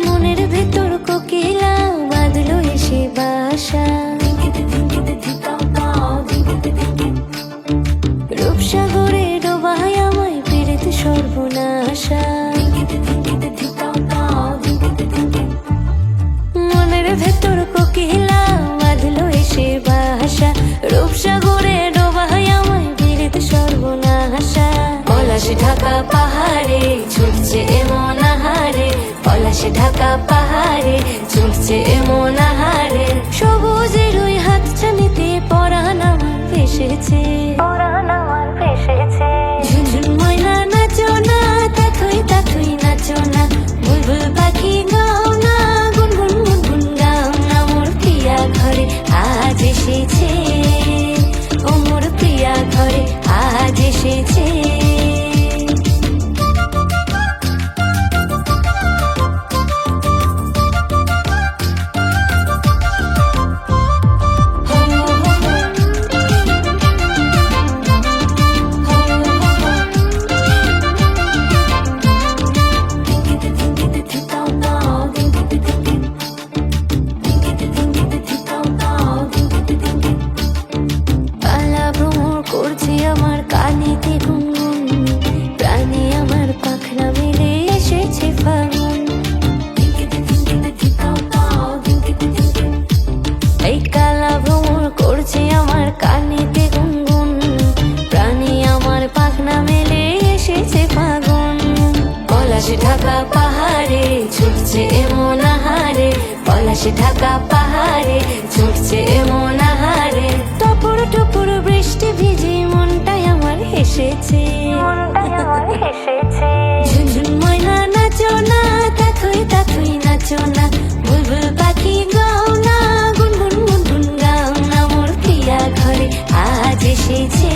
মনের ভেতর কোকিলা বাঁধলো এসে বাসা, রূপসাগরে ডোবায় আমায় পেরেতে সর্বনাশা। মনের ভেতর কোকিলা বাঁধলো এসে বাসা, রূপসাগরে ডোবায় আমায় পেরেতে সর্বনাশা। পলাশে ঢাকা পাহাড়ে ছুটছে এমন আহারে, পলাশে ঢাকা পাহাড়ে ছুটছে এমন আহারে। সবুজের ওই হাতছানিতে পরাণ আমার ভেসেছে, ঝুনঝুন ময়না নাচো না, তাথই তাথই নাচো না, বুলবুল পাখি গাও না, গুনগুন গুনগুন গাও না। মোর প্রিয়া ঘরে আজ এসেছে, ও মোর প্রিয়া ঘরে আজ এসেছে। করছে আমার কানেতে গুনগুন, প্রাণে আমার পাখনা মেলে এসেছে ফাগুন। এই কালা ভ্রমর করছে আমার কানেতে গুনগুন, প্রাণে আমার পাখনা মেলে এসেছে ফাগুন। পলাশে ঢাকা পাহাড়ে ছুটছে এমন আহারে, পলাশে ঢাকা পাহাড়ে ছুটছে এমন আহারে। টপুর টপুর বৃষ্টি ভিজে মনটাই আমার হেসেছে, ঝুনঝুন ময়না নাচো না, তাথই তাথই নাচো না, বুলবুল পাখি গাও না, গুনগুন গুনগুন গাও না। মোর প্রিয়া ঘরে আজ এসেছে।